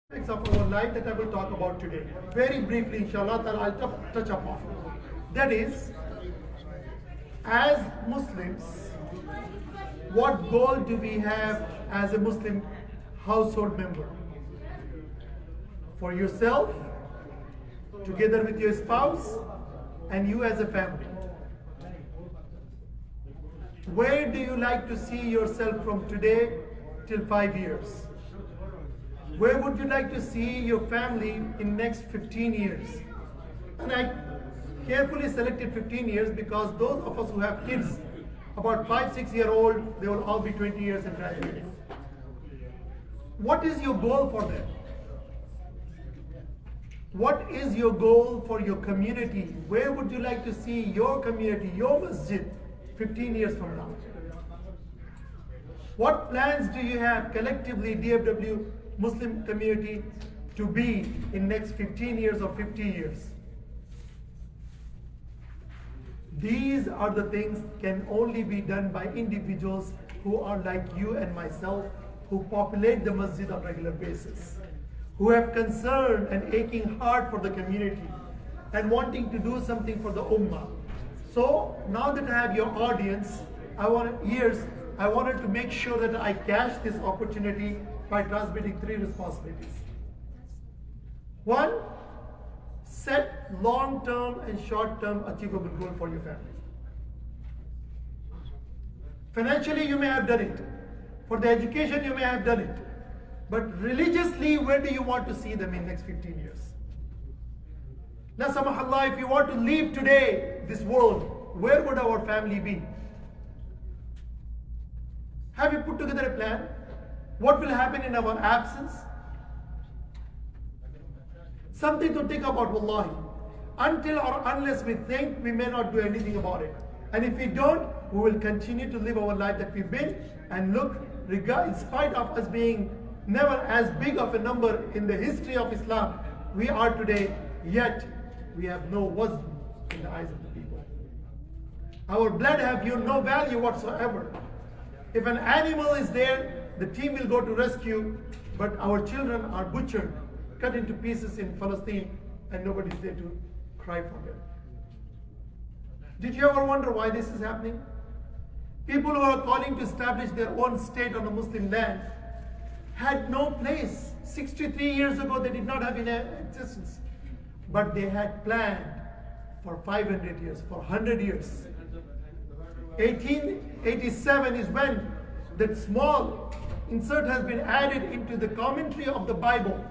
Aspects of our life that I will talk about today. Very briefly, inshallah, I'll touch upon. That is, as Muslims, what goal do we have as a Muslim household member? For yourself, together with your spouse, and you as a family. Where do you like to see yourself from today till 5 years? Where would you like to see your family in next 15 years? And I carefully selected 15 years because those of us who have kids, about 5-6-year-old, they will all be 20 years and graduating. What is your goal for them? What is your goal for your community? Where would you like to see your community, your masjid, 15 years from now? What plans do you have collectively, DFW Muslim community, to be in next 15 years or 50 years? These are the things can only be done by individuals who are like you and myself, who populate the masjid on a regular basis, who have concern and aching heart for the community and wanting to do something for the ummah. So now that I have your audience, I wanted to make sure that I catch this opportunity by transmitting 3 responsibilities. 1, set long-term and short-term achievable goal for your family. Financially, you may have done it. For the education, you may have done it. But religiously, where do you want to see them in next 15 years? Now, samahallah, if you want to leave today this world, where would our family be? Have you put together a plan? What will happen in our absence? Something to think about, wallahi. Until or unless we think, we may not do anything about it. And if we don't, we will continue to live our life that we've been, and look, in spite of us being never as big of a number in the history of Islam we are today, yet we have no wazn in the eyes of the people. Our blood have no value whatsoever. If an animal is there, the team will go to rescue, but our children are butchered, cut into pieces in Palestine, and nobody's there to cry for them. Did you ever wonder why this is happening? People who are calling to establish their own state on a Muslim land had no place. 63 years ago, they did not have an existence. But they had planned for 500 years, for 100 years. 1887 is when that small insert has been added into the commentary of the Bible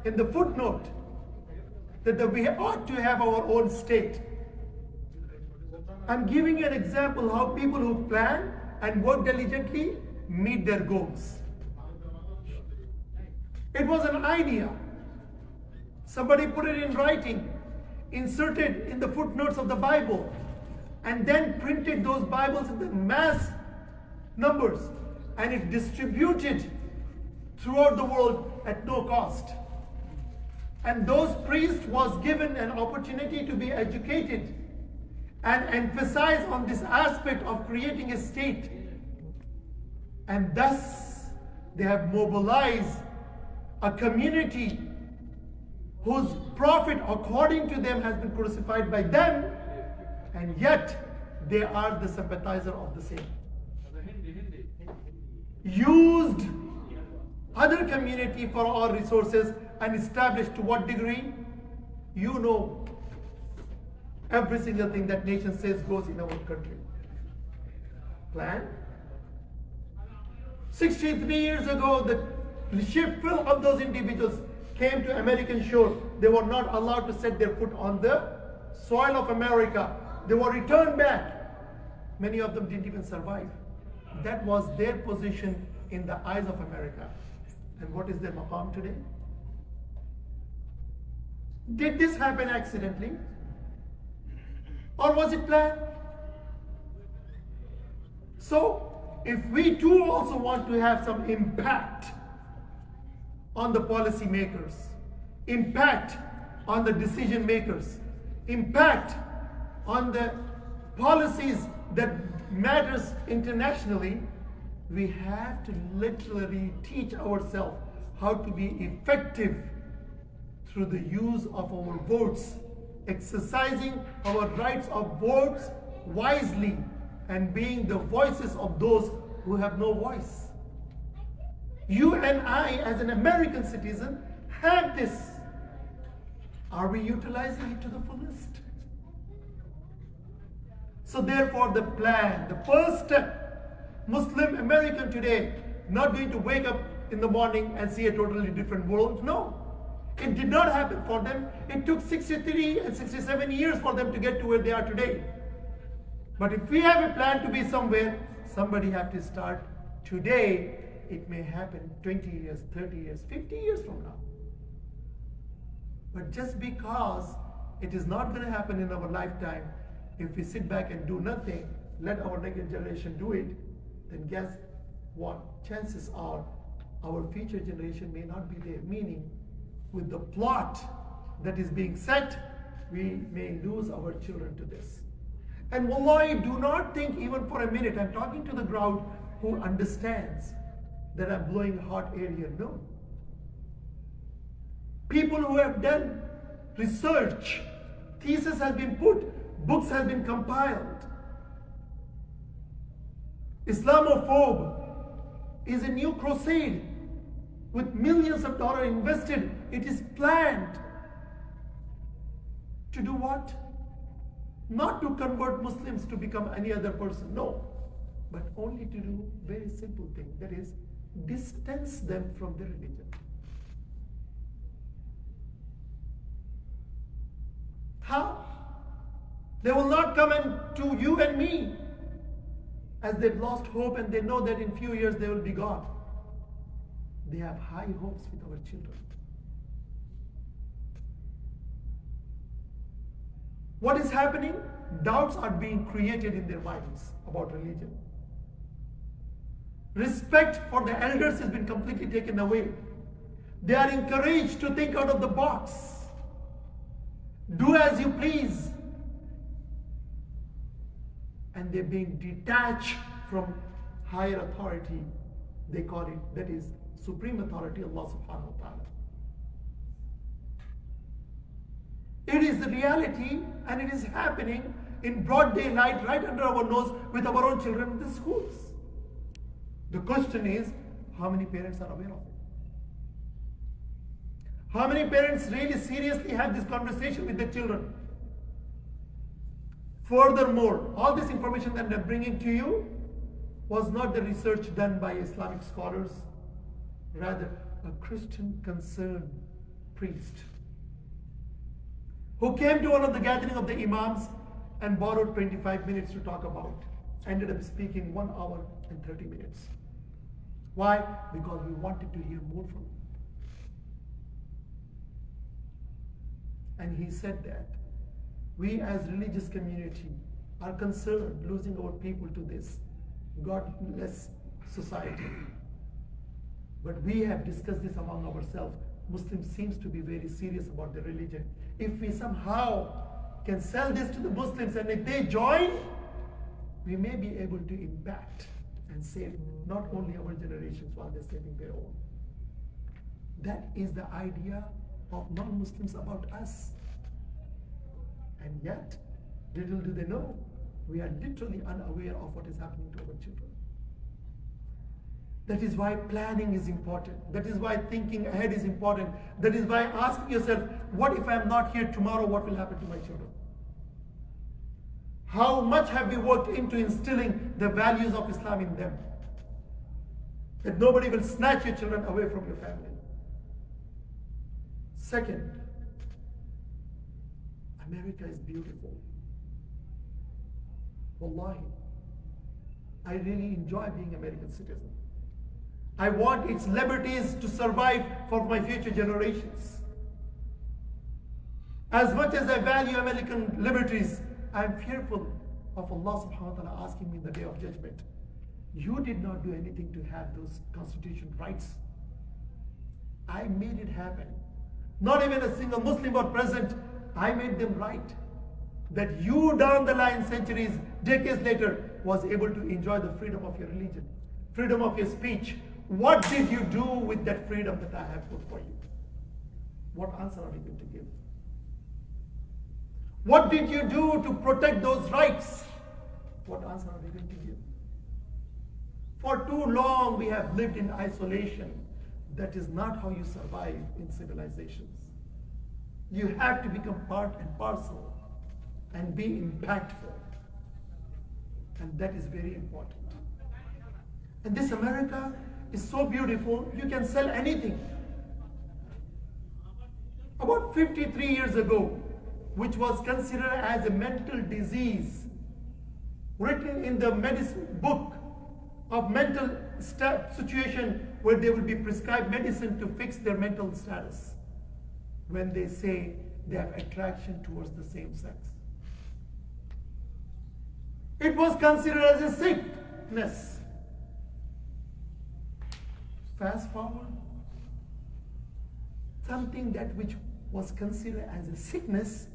in the footnote that we ought to have our own state. I'm giving you an example how people who plan and work diligently meet their goals. It was an idea. Somebody put it in writing, inserted in the footnotes of the Bible, and then printed those Bibles in the mass numbers, and it distributed throughout the world at no cost. And those priests was given an opportunity to be educated and emphasize on this aspect of creating a state. And thus they have mobilized a community whose prophet, according to them, has been crucified by them, and yet they are the sympathizer of the same. Used other community for our resources and established to what degree? You know, every single thing that nation says goes in our country. Plan. 63 years ago, the shipful of those individuals came to American shore. They were not allowed to set their foot on the soil of America. They were returned back. Many of them didn't even survive. That was their position in the eyes of America. And what is their maqam today? Did this happen accidentally? Or was it planned? So, if we too also want to have some impact on the policy makers, impact on the decision makers, impact on the policies that matters internationally, we have to literally teach ourselves how to be effective through the use of our votes, exercising our rights of votes wisely, and being the voices of those who have no voice. You and I, as an American citizen, have this. Are we utilizing it to the fullest? So therefore the plan, the first step, Muslim American today, not going to wake up in the morning and see a totally different world. No. It did not happen for them. It took 63 and 67 years for them to get to where they are today. But if we have a plan to be somewhere, somebody have to start today. It may happen 20 years, 30 years, 50 years from now. But just because it is not going to happen in our lifetime, if we sit back and do nothing, let our next generation do it, then guess what? Chances are our future generation may not be there. Meaning, with the plot that is being set, we may lose our children to this. And wallahi, do not think even for a minute, I'm talking to the crowd who understands that I'm blowing hot air here. No. People who have done research, thesis has been put, books have been compiled. Islamophobe is a new crusade with millions of dollars invested. It is planned to do what? Not to convert Muslims to become any other person, no. But only to do very simple thing, that is, distance them from their religion. How? They will not come to you and me, as they've lost hope and they know that in few years they will be gone. They have high hopes with our children. What is happening? Doubts are being created in their minds about religion. Respect for the elders has been completely taken away. They are encouraged to think out of the box. Do as you please. And they're being detached from higher authority. They call it, that is, supreme authority, Allah subhanahu wa ta'ala. It is the reality, and it is happening in broad daylight, right under our nose, with our own children in the schools. The question is, how many parents are aware of it? How many parents really seriously have this conversation with their children? Furthermore, all this information that I'm bringing to you was not the research done by Islamic scholars, rather a Christian concerned priest who came to one of the gathering of the imams and borrowed 25 minutes to talk about. Ended up speaking 1 hour and 30 minutes. Why? Because we wanted to hear more from him. And he said that we as religious community are concerned losing our people to this godless society. But we have discussed this among ourselves. Muslims seems to be very serious about their religion. If we somehow can sell this to the Muslims and if they join, we may be able to impact and save not only our generations while they're saving their own. That is the idea of non-Muslims about us. And yet, little do they know, we are literally unaware of what is happening to our children. That is why planning is important. That is why thinking ahead is important. That is why asking yourself, what if I am not here tomorrow, what will happen to my children? How much have we worked into instilling the values of Islam in them? That nobody will snatch your children away from your family. Second, America is beautiful. Wallahi, I really enjoy being American citizen. I want its liberties to survive for my future generations. As much as I value American liberties, I am fearful of Allah subhanahu wa ta'ala asking me in the day of judgment, you did not do anything to have those constitutional rights. I made it happen. Not even a single Muslim was present. I made them right. That you down the line, centuries, decades later, was able to enjoy the freedom of your religion, freedom of your speech. What did you do with that freedom that I have put for you? What answer are you going to give? What did you do to protect those rights? What answer are you going to give? For too long we have lived in isolation. That is not how you survive in civilizations. You have to become part and parcel and be impactful. And that is very important. And this America is so beautiful, you can sell anything. About 53 years ago, which was considered as a mental disease, written in the medicine book of mental situation where they will be prescribed medicine to fix their mental status when they say they have attraction towards the same sex. It was considered as a sickness. Fast forward, something that which was considered as a sickness,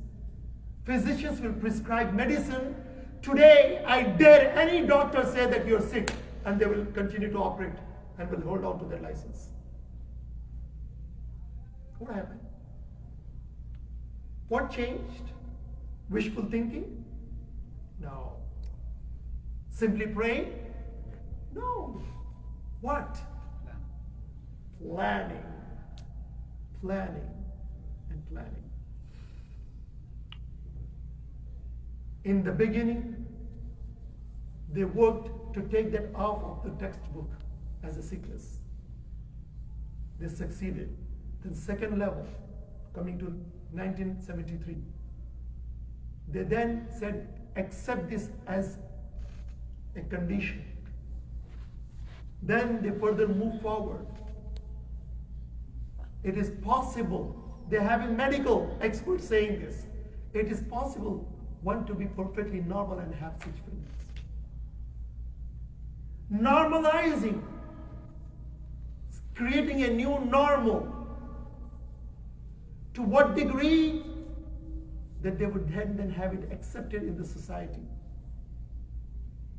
physicians will prescribe medicine. Today, I dare any doctor say that you're sick, and they will continue to operate and will hold on to their license. What happened? What changed? Wishful thinking? No. Simply praying? No. What? Planning. Planning and planning. In the beginning, they worked to take that out of the textbook as a sickness. They succeeded. Then second level, coming to 1973, they then said, accept this as a condition. Then they further moved forward. It is possible, they're having medical experts saying this, it is possible one to be perfectly normal and have such feelings. Normalizing, creating a new normal. To what degree? That they would then have it accepted in the society.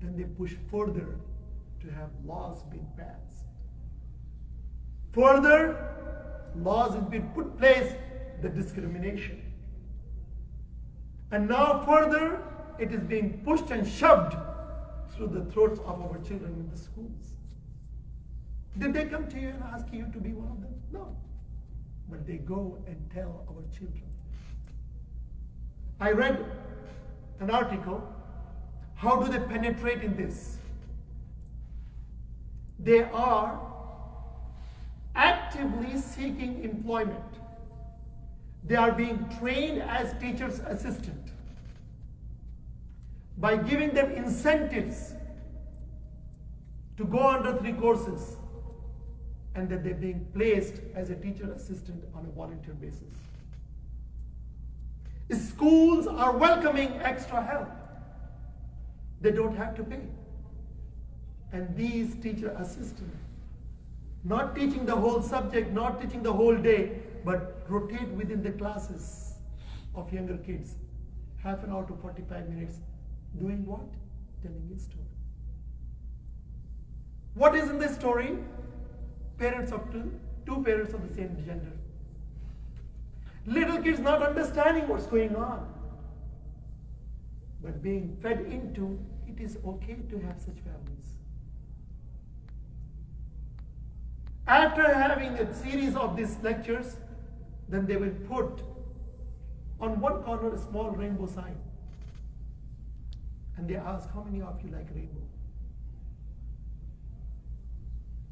And they push further to have laws being passed. Further, laws have been put in place, the discrimination. And now further, it is being pushed and shoved through the throats of our children in the schools. Did they come to you and ask you to be one of them? No. But they go and tell our children. I read an article. How do they penetrate in this? They are actively seeking employment. They are being trained as teacher's assistant by giving them incentives to go under 3 courses, and that they're being placed as a teacher assistant on a volunteer basis. Schools are welcoming extra help. They don't have to pay. And these teacher assistants, not teaching the whole subject, not teaching the whole day, but rotate within the classes of younger kids. Half an hour to 45 minutes. Doing what? Telling a story. What is in this story? Parents of two parents of the same gender. Little kids not understanding what's going on. But being fed into, it is okay to have such families. After having a series of these lectures, then they will put on one corner a small rainbow sign. And they ask, how many of you like rainbow?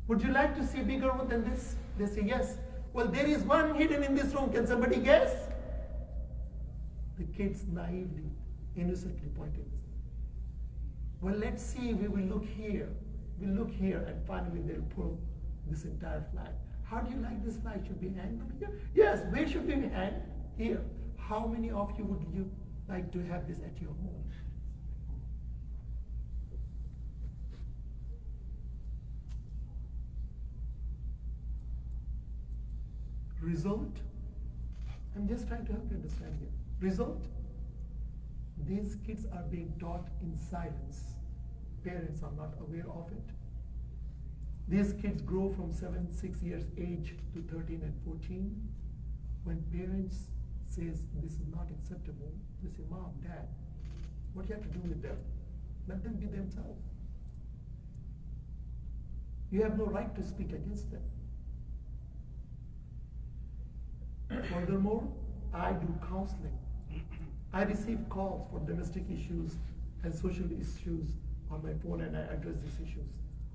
Would you like to see bigger one than this? They say yes. Well, there is one hidden in this room. Can somebody guess? The kids naively, innocently pointed. Well, let's see. We will look here. We'll look here, and finally they'll pull this entire flag. How do you like this flag? Should we hang over here? Yes. Where should we hang? Here. How many of you would you like to have this at your home? Result, I'm just trying to help you understand here. Result, these kids are being taught in silence. Parents are not aware of it. These kids grow from 6 years age to 13 and 14. When parents says this is not acceptable, they say, Mom, Dad, what do you have to do with them? Let them be themselves. You have no right to speak against them. Furthermore, I do counseling. I receive calls for domestic issues and social issues on my phone, and I address these issues.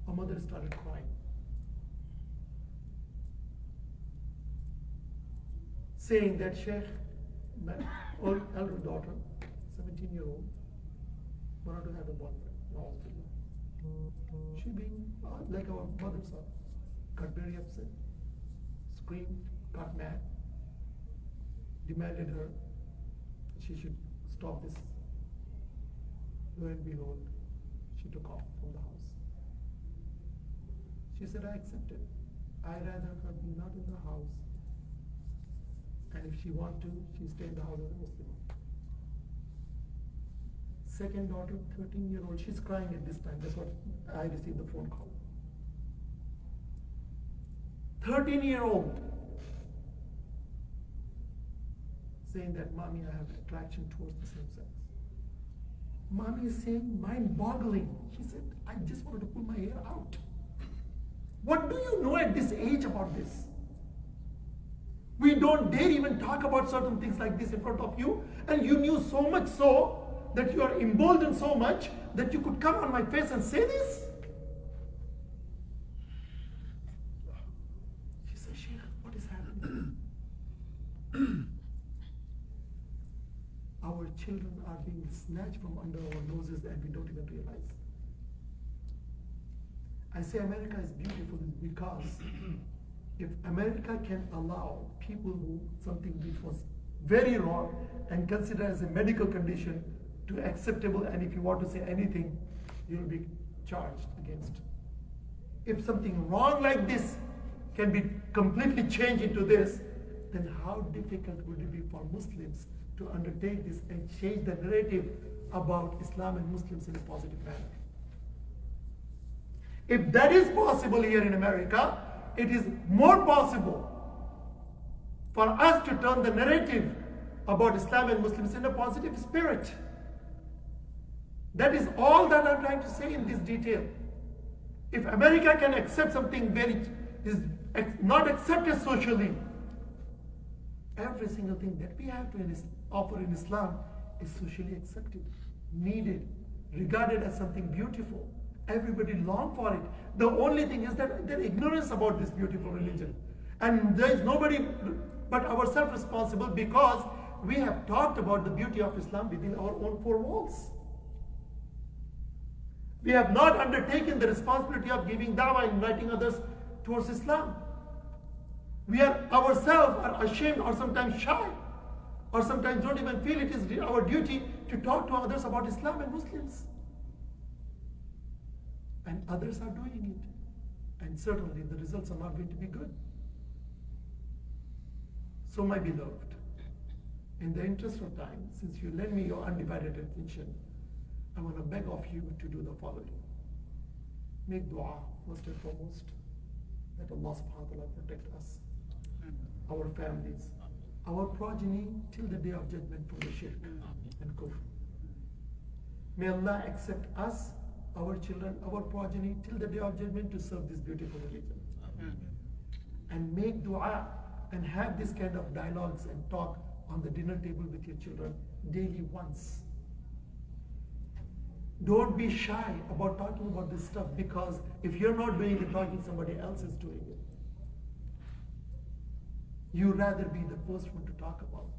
A mother started crying, saying that Sheikh, my elder daughter, 17-year-old, wanted to have a boyfriend. She being like our mothers are, got very upset, screamed, got mad, demanded her she should stop this. Lo and behold, she took off from the house. She said, I accepted. I'd rather her be not in the house. And if she want to, she stay in the house as a Muslim. Second daughter, 13-year-old, she's crying at this time. That's what I received the phone call. 13-year-old saying that, Mommy, I have attraction towards the same sex. Mommy is saying, mind-boggling. She said, I just wanted to pull my hair out. What do you know at this age about this? We don't dare even talk about certain things like this in front of you, and you knew so much so that you are emboldened so much that you could come on my face and say this? She said, Sheikh, what is happening? Our children are being snatched from under our noses and we don't even realize. I say America is beautiful because if America can allow people who something which was very wrong and considered as a medical condition to acceptable, and if you want to say anything, you will be charged against. If something wrong like this can be completely changed into this, then how difficult would it be for Muslims to undertake this and change the narrative about Islam and Muslims in a positive manner? If that is possible here in America, it is more possible for us to turn the narrative about Islam and Muslims in a positive spirit. That is all that I'm trying to say in this detail. If America can accept something is not accepted socially, every single thing that we have to offer in Islam is socially accepted, needed, regarded as something beautiful. Everybody long for it. The only thing is that their ignorance about this beautiful religion. And there is nobody but ourselves responsible because we have talked about the beauty of Islam within our own four walls. We have not undertaken the responsibility of giving dawah, inviting others towards Islam. We are ourselves are ashamed or sometimes shy or sometimes don't even feel it is our duty to talk to others about Islam and Muslims. And others are doing it. And certainly the results are not going to be good. So my beloved, in the interest of time, since you lend me your undivided attention, I want to beg of you to do the following. Make dua first and foremost, that Allah subhanahu wa ta'ala protect us, our families, our progeny till the day of judgment from the shirk and kufr. May Allah accept us, our children, our progeny till the day of judgment to serve this beautiful religion. And make dua and have this kind of dialogues and talk on the dinner table with your children daily once. Don't be shy about talking about this stuff, because if you're not doing the talking, somebody else is doing it. You'd rather be the first one to talk about,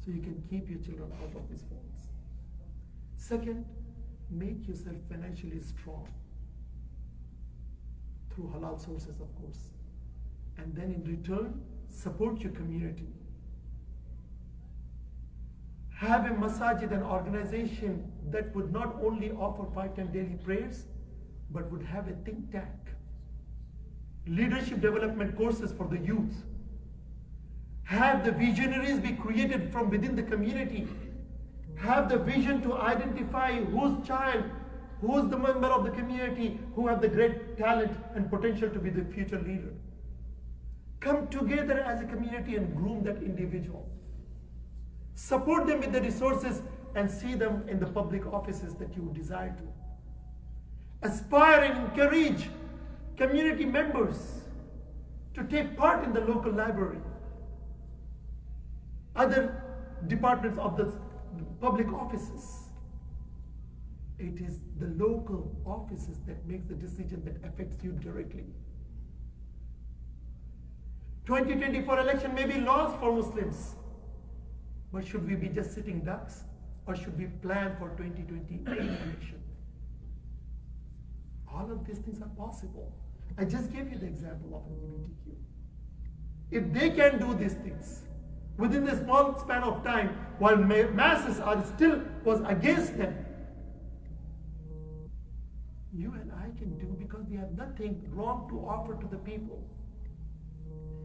so you can keep your children out of these phones. Second, make yourself financially strong through halal sources, of course. And then in return, support your community. Have a masajid, an organization that would not only offer 5-10 daily prayers, but would have a think tank, leadership development courses for the youth. Have the visionaries be created from within the community. Have the vision to identify whose child who's the member of the community who have the great talent and potential to be the future leader. Come together as a community and groom that individual. Support them with the resources and see them in the public offices that you desire to. Aspire and encourage community members to take part in the local library, other departments of the public offices. It is the local offices that makes the decision that affects you directly. 2024 election may be lost for Muslims, but should we be just sitting ducks, or should we plan for 2028 election? All of these things are possible. I just gave you the example of LGBTQ. If they can do these things within the small span of time, while masses are still was against them, you and I can do, because we have nothing wrong to offer to the people.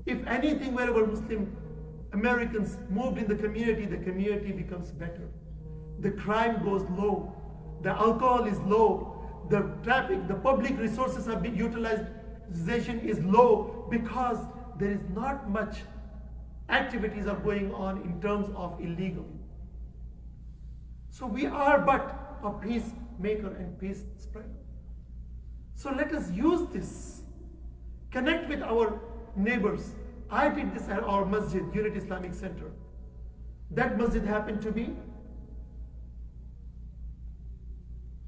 If anything, wherever Muslim Americans moved in the community becomes better. The crime goes low, the alcohol is low, the traffic, the public resources are being utilization is low, because there is not much activities are going on in terms of illegal. So we are but a peacemaker and peace spreader. So let us use this. Connect with our neighbors. I did this at our masjid, Unity Islamic Center. That masjid happened to be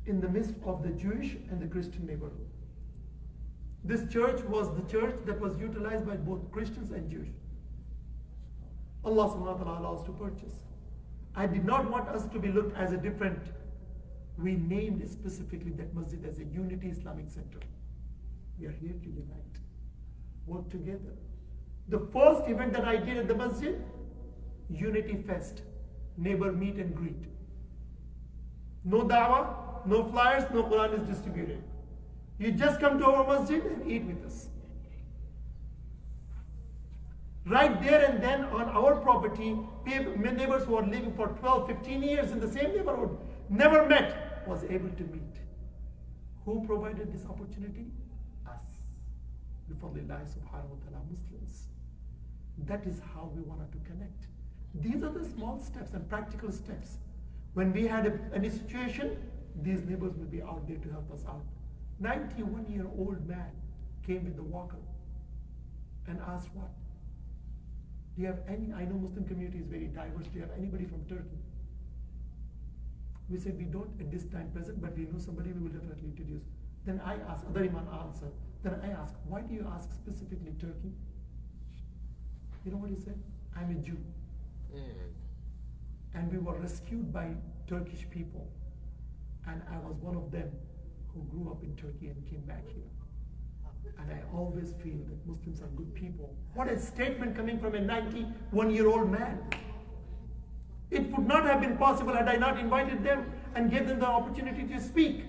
in the midst of the Jewish and the Christian neighborhood. This church was the church that was utilized by both Christians and Jews. Allah subhanahu wa ta'ala allows us to purchase. I did not want us to be looked as a different. We named specifically that masjid as a Unity Islamic Center. We are here to unite, work together. The first event that I did at the masjid, Unity Fest, neighbor meet and greet. No dawah, no flyers, no Quran is distributed. You just come to our masjid and eat with us. Right there and then on our property, neighbors who are living for 12, 15 years in the same neighborhood, never met, was able to meet. Who provided this opportunity? Us. Bifadlillahi subhanahu wa ta'ala, Muslims. That is how we wanted to connect. These are the small steps and practical steps. When we had any situation, these neighbors will be out there to help us out. 91-year-old man came with the walker and asked what? Do you have any, I know Muslim community is very diverse, do you have anybody from Turkey? We said we don't at this time present, but we know somebody we will definitely introduce. Then I asked, other Imam answered, then I asked, why do you ask specifically Turkey? You know what he said? I'm a Jew. And we were rescued by Turkish people. And I was one of them who grew up in Turkey and came back here. And I always feel that Muslims are good people. What a statement coming from a 91-year-old man. It would not have been possible had I not invited them and gave them the opportunity to speak.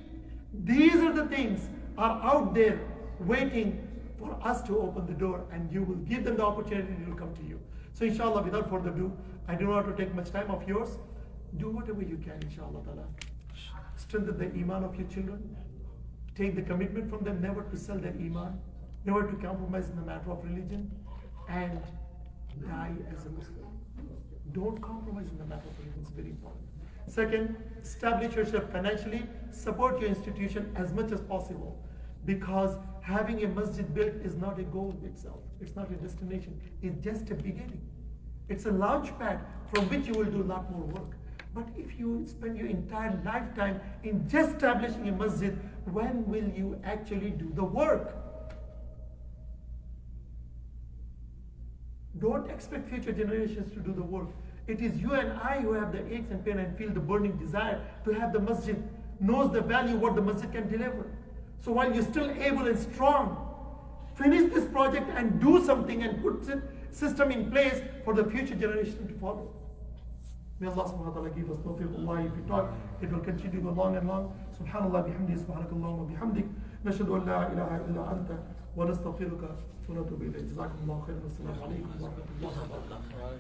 These are the things are out there waiting for us to open the door, and you will give them the opportunity, they will come to you. So inshallah, without further ado, I do not want to take much time of yours. Do whatever you can, inshallah ta'ala. Strengthen the iman of your children. Take the commitment from them never to sell their iman, never to compromise in the matter of religion, and die as a Muslim. Don't compromise in the matter of religion, it's very important. Second, establish yourself financially, support your institution as much as possible, because having a masjid built is not a goal itself. It's not a destination. It's just a beginning. It's a launch pad from which you will do a lot more work. But if you spend your entire lifetime in just establishing a masjid, when will you actually do the work? Don't expect future generations to do the work. It is you and I who have the aches and pain and feel the burning desire to have the masjid, knows the value what the masjid can deliver. So while you're still able and strong, finish this project and do something and put the system in place for the future generation to follow. May Allah subhanahu wa ta'ala give us tawfiq. Allah, if we talk, it will continue to go long and long. Subhanallah bihamdi, subhanakallah wa bihamdik. Nashhadu an la ilaha illa anta wa nastaghfiruka wa natubu ilayk. Jazakumullahu khairan. Assalamu alaikum wa rahmatullahi wa barakatuh.